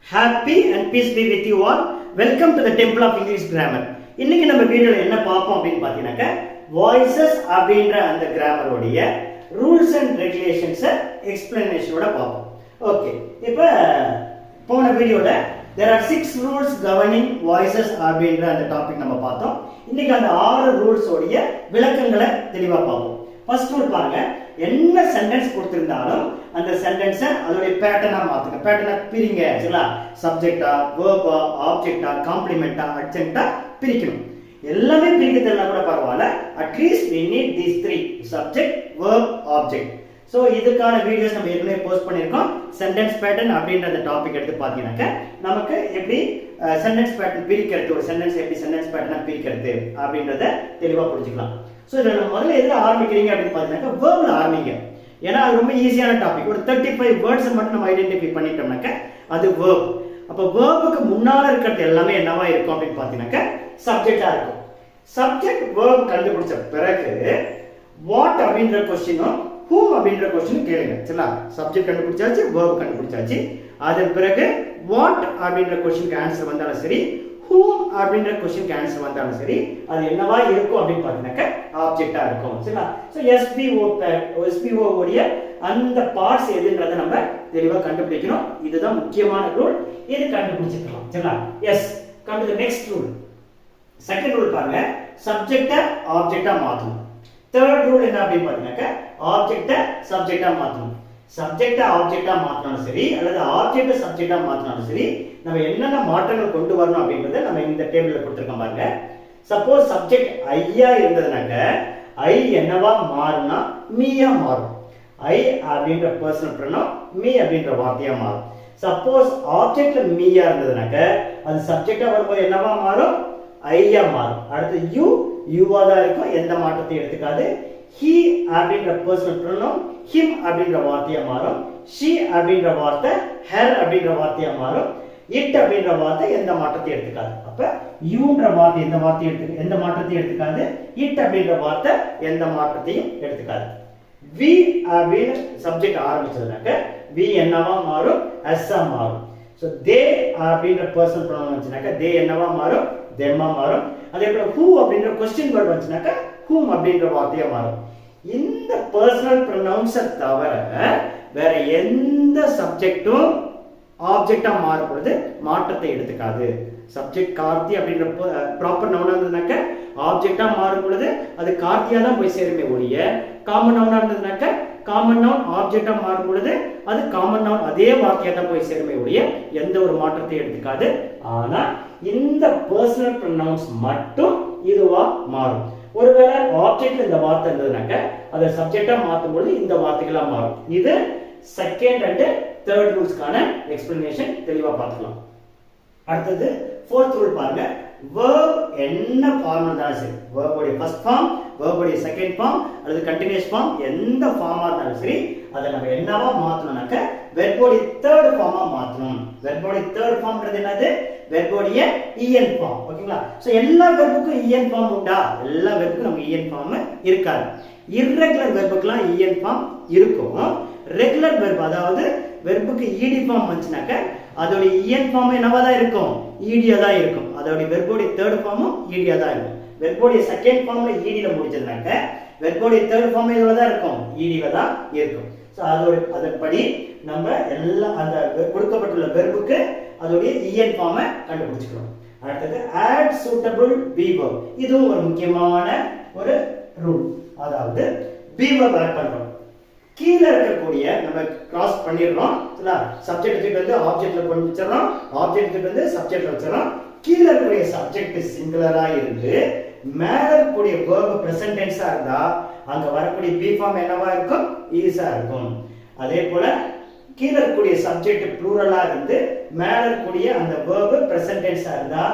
Happy and peace be with you all. Welcome to the Temple of English Grammar. இன்னைக்கு நம்ம வீடியோல என்ன பார்ப்போம் அப்படினு பாத்தீங்கன்னாக்க voices அப்படிங்கற அந்த கிராமர் உடைய ரூல்ஸ் அண்ட் ரெகுலேஷன்ஸ் எக்ஸ்பிளனேஷனோட பார்ப்போம். ஓகே. இப்போ போன வீடியோல there are 6 rules governing voices அப்படிங்கற அந்த டாபிக் நம்ம பார்த்தோம். இன்னைக்கு அந்த 6 ரூல்ஸ் உடைய விளக்கங்களை தெளிவா பார்ப்போம். ஃபர்ஸ்ட் ரூல் பாருங்க, என்ன சென்டென்ஸ் கொடுத்திருந்தாலும் அந்த சென்டென்ஸை அதோட பேட்டர்னா மாத்துங்க. பேட்டர்னா பிரிங்க. சரிங்களா? சப்ஜெக்டா, வெர்பா, ஆப்ஜெக்டா, காம்ப்ளிமெண்டா, அட்ஜெக்டா பிரிக்கணும். எல்லாமே பிரிக்க தெரியல கூட பரவாயில்ல. At least we need these 3 subject, verb, object. So இதுக்கான வீடியோஸ் நம்ம ஏற்கனவே போஸ்ட் பண்ணிருக்கோம். சென்டென்ஸ் பேட்டர்ன் அப்படிங்கற அந்த டாபிக் எடுத்து பாத்தீங்கன்னாக்க நமக்கு எப்படி சென்டென்ஸ் பேட்டர்ன் பிரிக்கிறது, ஒரு சென்டென்ஸ் எப்படி சென்டென்ஸ் பேட்டர்னா பிரிக்கிறது அப்படிங்கறத தெளிவா புரிஞ்சுக்கலாம். சோ இத நம்ம முதல்ல எதுல ஆரம்பிக்கிறீங்க அப்படின்னு பாத்தீங்கன்னா வெர்ப்ல ஆரம்பிங்க. ஏன்னா அது ரொம்ப ஈஸியான டாபிக். ஒரு 35 வேர்ட்ஸ் மட்டும் நம்ம ஐடென்டிஃபை பண்ணிட்டோம்னாக்க அது வெர்ப். அப்ப வெர்புக்கு முன்னால இருக்கிறது எல்லாமே என்னவா இருக்கும் அப்படின்னு பாத்தீங்கன்னாக்க சப்ஜெக்டா இருக்கும். சப்ஜெக்ட் வெர்ப் கண்டுபிடிச்ச பிறகு வாட் அப்படின்ற क्वेश्चनோ whom அப்படின்ற क्वेश्चन கேளுங்க. சரிங்களா? சப்ஜெக்ட் கண்டுபிடிச்சாச்சு, வெர்ப் கண்டுபிடிச்சாச்சு. அதன் பிறகு வாட் அப்படின்ற क्वेश्चनக்கு ஆன்சர் வந்தாலும் சரி, whom அப்படின்ற क्वेश्चनக்கு ஆன்சர் வந்தாலும் சரி, அது என்னவா இருக்கும் அப்படின்னு பாத்தீங்கன்னாக்க ஆப்ஜெக்ட்டா இருக்கும். சரிங்களா? சோ SVO உடைய அந்த பார்ட்ஸ் எதுன்றதை நம்ம தெளிவா கண்டுபிடிக்கணும். இதுதான் முக்கியமான ரூல். இது கண்டுபிடிச்சிக்கலாம். சரிங்களா? Yes. Come to the next rule. Second rule பாருங்க, சப்ஜெக்ட்ட ஆப்ஜெக்ட்டா மாத்தணும். தேர்ட் ரூல் என்ன அப்படின்னு பாத்தீங்கன்னாக்க ஆப்ஜெக்ட்ட சப்ஜெக்ட்டா மாத்தணும். சப்ஜெக்ட்ட ஆப்ஜெக்ட்டா மாத்தினாலும் சரி அல்லது ஆப்ஜெக்ட்ட சப்ஜெக்ட்டா மாத்தினாலும் சரி, நம்ம என்னென்ன மாற்றங்கள் கொண்டு வரணும் அப்படிங்கறத நம்ம இந்த டேபிள்ல கொடுத்திருக்கோம் பாருங்க. சப்போஸ் சப்ஜெக்ட் ஐயா இருந்ததுனாக்க ஐ என்னவா மாறும்னா மீயா மாறும். ஐ அப்படின்ற பர்சனல் ப்ரோனவுன் மீ அப்படின்ற வார்த்தையா மாறும். சப்போஸ் ஆப்ஜெக்ட்ல மீயா இருந்ததுனாக்க அது சப்ஜெக்ட்டா வரும்போது என்னவா மாறும்? ஐயா மாறும். அடுத்து யூவா தான் இருக்கும், எந்த மாற்றத்தையும் எடுத்துக்காது. he அப்படின்ற பர்சனல் ப்ரோனவுன் him அப்படின்ற வார்த்தையா மாறும். she அப்படின்ற வார்த்தை her அப்படின்ற வார்த்தையா மாறும். it அப்படின்ற வார்த்தை எந்த மாற்றத்தையும் எடுத்துக்காது. அப்ப youன்ற வார்த்தை எந்த மாற்றத்தையும் எடுத்துக்காது. it அப்படின்ற வார்த்தை எந்த மாற்றத்தையும் எடுத்துக்காது. we அப்படின சப்ஜெக்ட் ஆரம்பிச்சதுனாக்க we என்னவா மாறும்? as ஆ மாறும். சோ they அப்படின்ற பர்சனல் ப்ரோனவுன் வந்துச்சுனாக்க they என்னவா மாறும்? them ஆ மாறும். அதே போல who அப்படின்ற क्वेश्चन வேர்ட் வந்துச்சுனாக்க whom அப்படின்ற வார்த்தையா மாறும். இந்த பர்சனல் ப்ரோனவுன்ஸை தவிர வேற எந்த சப்ஜெக்டும் ஆப்ஜெக்ட்டா மாறும்போது மாற்றத்தை எடுத்துக்காது. சப்ஜெக்ட் கார்த்தி அப்படின்ற ப்ராப்பர் நவுனா இருந்ததுனாக்க ஆப்ஜெக்ட்டா மாறும் பொழுது அது கார்த்தியா தான் போய் சேருமே ஒழிய, காமன் நவுனா இருந்ததுனாக்க காமன் நவுன் ஆப்ஜெக்ட்டா மாறும் பொழுது அது காமன் நவுன் அதே வார்த்தையா தான் போய் சேருமே ஒழிய எந்த ஒரு மாற்றத்தையும் எடுத்துக்காது. ஆனா இந்த பர்சனல் ப்ரோனவுன்ஸ் மட்டும் இதுவா மாறும். ஒருவேளை ஆப்ஜெக்ட்ல இந்த வார்த்தை இருந்ததுனாக்க அதை சப்ஜெக்ட்டா மாத்தும் பொழுது இந்த வார்த்தைகளா மாறும். இது செகண்ட் அண்ட் தேர்ட் ரூல்ஸ்க்கான எக்ஸ்பிளனேஷன் தெளிவா பார்க்கலாம். அடுத்தது ஃபோர்த் ரூல் பாருங்க, verb என்ன ஃபார்ம் இருந்தாலும் சரி, verb உடைய ஃபர்ஸ்ட் ஃபார்ம், verb உடைய செகண்ட் ஃபார்ம் அல்லது கண்டினியூஸ் ஃபார்ம் எந்த ஃபார்மா இருந்தாலும் சரி, அதை நம்ம என்னவா மாத்தணும்னாக்க verb உடைய தேர்ட் ஃபார்மா மாத்தணும். verb உடைய தேர்ட் ஃபார்ம்ன்றது என்னது? verb உடைய en ஃபார்ம். ஓகேங்களா? சோ எல்லா வெர்புக்கும் en ஃபார்ம் உண்டா? எல்லா வெர்புக்கும் நமக்கு en ஃபார்ம் இருக்காது. irregular வெர்புக்குலாம் en ஃபார்ம் இருக்கும். ரெகுலர் வெர்ப் அதாவது வெர்புக்கு ed ஃபார்ம் வந்துச்சுனாக்க அதோட en ஃபார்ம் என்னவா தான் இருக்கும்? ed தான் இருக்கும். அதோட வெர்போட தேர்ட் ஃபார்மும் ed தான் இருக்கும். வெர்போட செகண்ட் ஃபார்ம்ல ed ல முடிஞ்சதுனாக்க வெர்போட தேர்ட் ஃபார்ம் இதுல தான் இருக்கும், ed ல தான் இருக்கும். சோ அதன்படி நம்ம எல்லா அந்த கொடுக்கப்பட்டுள்ள வெர்புக்கு அதோட en ஃபார்மை கண்டுபிடிச்சுக்கணும். அடுத்து add suitable be verb. இதுவும் ஒரு முக்கியமான ஒரு ரூல். அதாவது be verb ஆட் பண்றோம். கீழ இருக்கக்கூடிய நம்ம கிராஸ் பண்ணிடுறோம். சரிங்களா? சப்ஜெக்ட் கிட்ட வந்து ஆப்ஜெக்ட்ல கொண்டு வச்சிரோம், ஆப்ஜெக்ட் கிட்ட வந்து சப்ஜெக்ட்ல வச்சிரோம். கீழ இருக்கக்கூடிய சப்ஜெக்ட் சிங்குலரா இருந்து மேல இருக்கக்கூடிய verb present tense ஆ இருந்தா அங்க வரக்கூடிய be form என்னவா இருக்கும்? is ஆ இருக்கும். அதே போல கீழ இருக்கக்கூடிய சப்ஜெக்ட் ப்ளூரலா இருந்து மேல இருக்கக்கூடிய அந்த verb present tense ஆ இருந்தா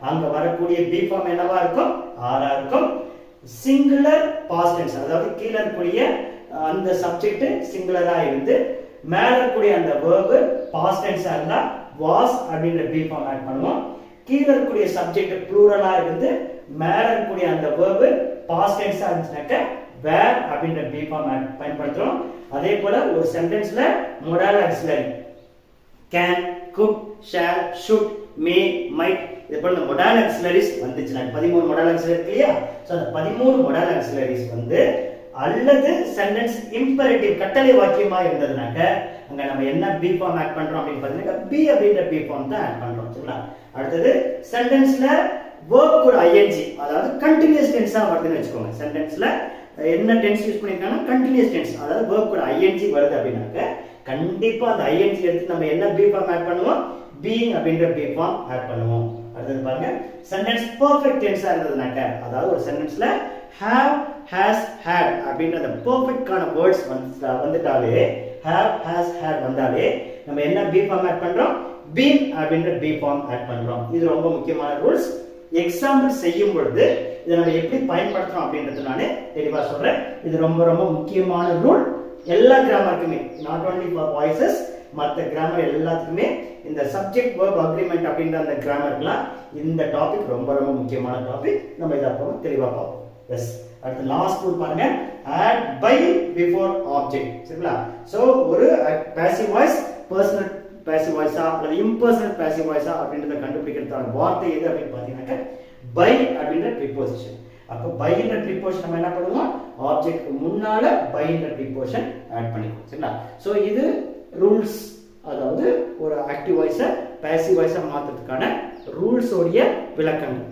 அங்க வரக்கூடிய be form என்னவா இருக்கும்? are ஆ இருக்கும். சிங்குலர் பாஸ்ட் டென்ஸ் அதாவது கீழ இருக்கக்கூடிய அந்த சப்ஜெக்ட் சிங்குலரா இருந்து மேல இருக்கக்கூடிய அந்த verb past tense ஆ இருந்தா was அப்படிங்கற be form ஆட் பண்ணுவோம். கீழ இருக்கக்கூடிய சப்ஜெக்ட் ப்ளூரலா இருந்து மேல இருக்கக்கூடிய அந்த verb past tense ah இருந்துச்சுனாக்க were அப்படிங்கற be form பயன்படுத்துறோம். அதே போல ஒரு சென்டென்ஸ்ல modal auxiliary can, could, shall, should, may, might இது போல இந்த modal auxiliaries வந்துச்சுனா 13 modal auxiliaries இருக்கு இல்லையா சோ அந்த 13 modal auxiliaries வந்து அல்லது சென்டென்ஸ் இம்பெரேட்டிவ் கட்டளை வாக்கியமா இருந்ததுனாக்க அங்க நம்ம என்ன பி ஃபார்ம் ஆட் பண்றோம் அப்படினு பாத்தீங்கன்னா பி அப்படிங்கற பி ஃபார்ம் தான் ஆட் பண்றோம் சரிங்களா அடுத்து சென்டென்ஸ்ல verb கூட ing அதாவது கண்டினியூஸ் டென்ஸா வருதுன்னு வெச்சுக்கோங்க சென்டென்ஸ்ல என்ன டென்ஸ் யூஸ் பண்ணிருக்காங்க கண்டினியூஸ் டென்ஸ் அதாவது verb கூட ing வருது அப்படினாக்க கண்டிப்பா அந்த ing எடுத்து நம்ம என்ன பி ஃபார்ம் ஆட் பண்ணுவோம் being அப்படிங்கற பி ஃபார்ம் ஆட் பண்ணுவோம் அடுத்து பாருங்க சென்டென்ஸ் பெர்ஃபெக்ட் டென்ஸா இருந்ததுனாக்க அதாவது ஒரு சென்டென்ஸ்ல have has had அப்படிங்கற அந்த பெர்ஃபெக்ட்டான வேர்ட்ஸ் வந்துட்டாலே have has had வந்தாலே நம்ம என்ன பி ஃபார்ம் ஆட் பண்றோம் been அப்படிங்கற பி ஃபார்ம் ஆட் பண்றோம் இது ரொம்ப முக்கியமான ரூல்ஸ் எக்ஸாம்பிள் செய்யும் பொழுது இத நம்ம எப்படி பயன்படுத்துறோம் அப்படின்றது நானே தெளிவா சொல்றேன் இது ரொம்ப ரொம்ப முக்கியமான ரூல் எல்லா கிராமருக்குமே not only for voices மத்த கிராமர் எல்லாத்துக்குமே இந்த சப்ஜெக்ட் வெர்ப் அக்ரிமெண்ட் அப்படிங்கற அந்த கிராமர்லாம் இந்த டாபிக் ரொம்ப ரொம்ப முக்கியமான டாபிக் நம்ம இத அப்போ தெளிவா பார்ப்போம் எஸ் அடுத்து லாஸ்ட் ரூல் பாருங்க add by before object சரிங்களா சோ ஒரு passive voice personal passive voice அல்லது impersonal passive voice அப்படின்றத கண்டுபிடிக்கிறதுக்கான வார்த்தை எது அப்படினு பாத்தீங்கன்னா by அப்படிங்கற preposition அப்ப by என்ற preposition நம்ம என்ன பண்ணுவோம் ஆப்ஜெக்ட்க்கு முன்னால by என்ற preposition ஆட் பண்ணிக்குவோம் சரிங்களா சோ இது ரூல்ஸ் அதாவது ஒரு ஆக்டிவ் வாய்ஸை பாசிவ் வாய்ஸா மாத்துறதுக்கான ரூல்ஸ் உடைய விளக்கங்கள்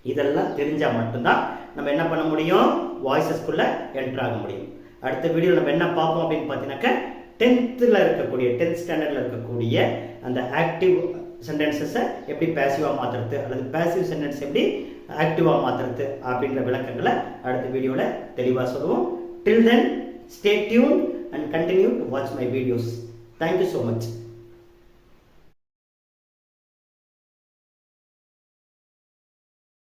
இதெல்லாம் தெரிஞ்சா மட்டும்தான் நம்ம என்ன பண்ண முடியும் வாய்ஸஸ்க்குள்ள என்டர் ஆக முடியும் அடுத்த வீடியோல நம்ம என்ன பார்ப்போம் அப்படினு பாத்தீங்கன்னா 10thல இருக்கக்கூடிய 10th ஸ்டாண்டர்ட்ல இருக்கக்கூடிய அந்த ஆக்டிவ் சென்டென்சஸை எப்படி பாசிவா மாத்துறது அல்லது பாசிவ் சென்டென்ஸ் எப்படி ஆக்டிவா மாத்துறது அப்படிங்கற விளக்கங்களை அடுத்த வீடியோல தெளிவா சொல்லுவோம் till then stay tuned and continue to watch my videos thank you so much